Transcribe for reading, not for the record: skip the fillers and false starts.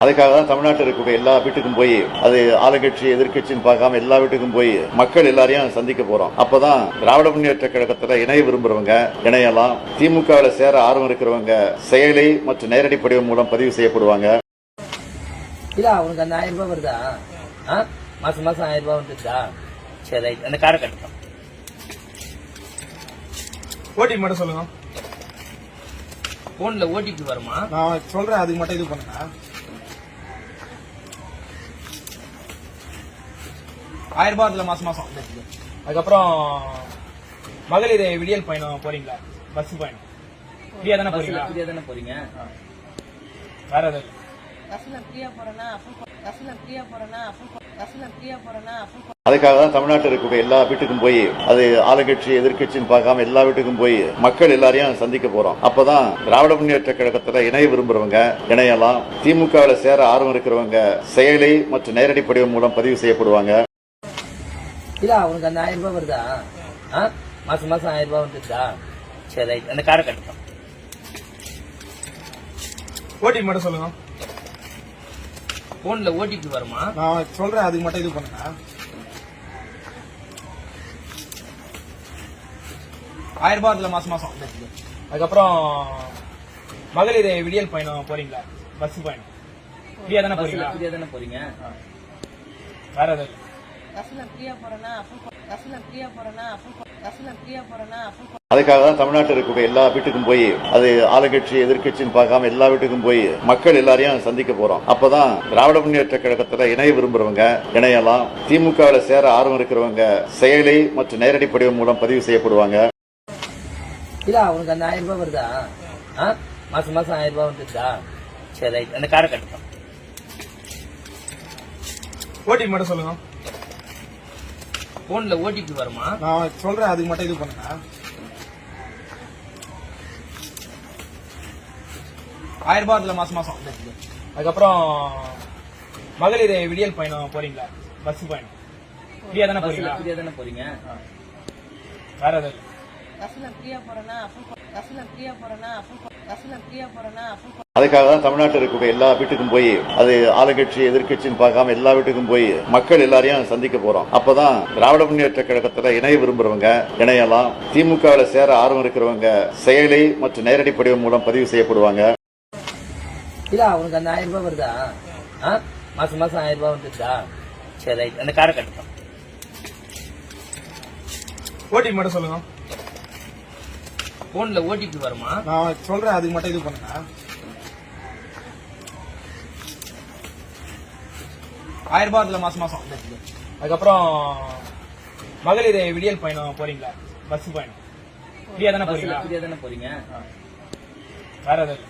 அதுக்காக தான் தமிழ்நாட்டில் இருக்கக்கூடிய எல்லா வீட்டுக்கும் போய் அது ஆளுங்கட்சி எதிர்கட்சின்னு பார்க்காம எல்லா வீட்டுக்கும் போய் மக்கள் எல்லாரையும் சந்திக்க போறோம். அப்பதான் திராவிட முன்னேற்ற கழகத்துல இணைய விரும்புறவங்க இணையலாம். திமுகவில் சேர ஆர்வம் இருக்கிறவங்க செயலி மற்றும் நேரடி படிவம் மூலம் பதிவு செய்யப்படுவாங்க. இல்ல அவனுக்கு அந்த 1000 ரூபாய் வருதா? மாசம் மாசம் 1000 ரூபாய் வந்துருதா? சரி, அந்த காரை கட்டணும். ஓடிபி மட்டும் சொல்லுங்க. போன்ல ஓடிபி வருமா? நான் சொல்றேன், அதுக்கு மட்டும் இது பண்ணுங்க. 1000 ரூபாய் அதுல மாசம் மாசம். அதுக்கப்புறம் மகளிர் விடியல் பயணம் போறீங்களா? பஸ் பயணம் ஃப்ரீயா தானே போறீங்களா? ஃப்ரீயா தானே போறீங்க. வேற ஏதாவது அதுக்காக தான் தமிழ்நாட்டில் இருக்கக்கூடிய எல்லா வீட்டுக்கும் போய் அது ஆளுங்கட்சி எதிர்கட்சின்னு பார்க்காம எல்லா வீட்டுக்கும் போய் மக்கள் எல்லாரையும் சந்திக்க போறோம். அப்பதான் திராவிட முன்னேற்ற கழகத்துல இணைய விரும்புறவங்க இணையலாம். திமுகவில் சேர ஆர்வம் இருக்கிறவங்க செயலி மற்றும் நேரடி படிவம் மூலம் பதிவு செய்யப்படுவாங்க. இல்ல அவனுக்கு அந்த 1000 ரூபாய் வருதா? மாசம் மாசம் 1000 ரூபாய் வந்துருதா? சரி, அந்த காரை கட்டணும். ஓடிபி மட்டும் சொல்லுங்க. போன்ல ஓடிபி வருமா? நான் சொல்றேன், அதுக்கு மட்டும் இது பண்ணுங்க. 1000 ரூபாய் அதுல மாசம் மாசம். அதுக்கப்புறம் மகளிர் விடியல் பயணம் போறீங்களா? பஸ் பயணம் ஃப்ரீயா தானே போறீங்களா? ஃப்ரீயா தானே போறீங்க. வேற ஏதாவது அதுக்காக தான் தமிழ்நாட்டில் இருக்கக்கூடிய எல்லா வீட்டுக்கும் போய் அது ஆளுங்கட்சி எதிர்கட்சின்னு பார்க்காம எல்லா வீட்டுக்கும் போய் மக்கள் எல்லாரையும் சந்திக்க போறோம். அப்பதான் திராவிட முன்னேற்ற கழகத்துல இணைய விரும்புறவங்க இணையலாம். திமுகவில் சேர ஆர்வம் இருக்கிறவங்க செயலி மற்றும் நேரடி படிவம் மூலம் பதிவு செய்யப்படுவாங்க. இல்ல அவனுக்கு அந்த 1000 ரூபாய் வருதா? மாசம் மாசம் 1000 ரூபாய் வந்துருதா? சரி, அந்த காரை கட்டணும். ஓடிபி மட்டும் சொல்லுங்க. போன்ல ஓடிபி வருமா? நான் சொல்றேன், அதுக்கு மட்டும் இது பண்ணுங்க. 1000 ரூபாய் அதுல மாசம் மாசம். அதுக்கப்புறம் மகளிர் விடியல் பயணம் போறீங்களா? பஸ் பயணம் ஃப்ரீயா தானே போறீங்களா? ஃப்ரீயா தானே போறீங்க. வேற ஏதாவது அதுக்காக தான் தமிழ்நாட்டில் இருக்கக்கூடிய எல்லா வீட்டுக்கும் போய் அது ஆளுங்கட்சி எதிர்கட்சின்னு பார்க்காம எல்லா வீட்டுக்கும் போய் மக்கள் எல்லாரையும் சந்திக்க போறோம். அப்பதான் திராவிட முன்னேற்ற கழகத்துல இணைய விரும்புறவங்க இணையலாம். திமுகவில் சேர ஆர்வம் இருக்கிறவங்க செயலி மற்றும் நேரடி படிவம் மூலம் பதிவு செய்யப்படுவாங்க. இல்ல அவனுக்கு அந்த 1000 ரூபாய் வருதா? மாசம் மாசம் 1000 ரூபாய் வந்துருதா? சரி, அந்த காரை கட்டணும். ஓடிபி மட்டும் சொல்லுங்க. போன்ல ஓடிபி வருமா? நான் சொல்றேன், அதுக்கு மட்டும் இது பண்ணுங்க. 1000 ரூபாய் அதுல மாசம் மாசம். அதுக்கப்புறம் மகளிர் விடியல் பயணம் போறீங்களா? பஸ் பயணம் ஃப்ரீயா தானே போறீங்களா? ஃப்ரீயா தானே போறீங்க. வேற ஏதாவது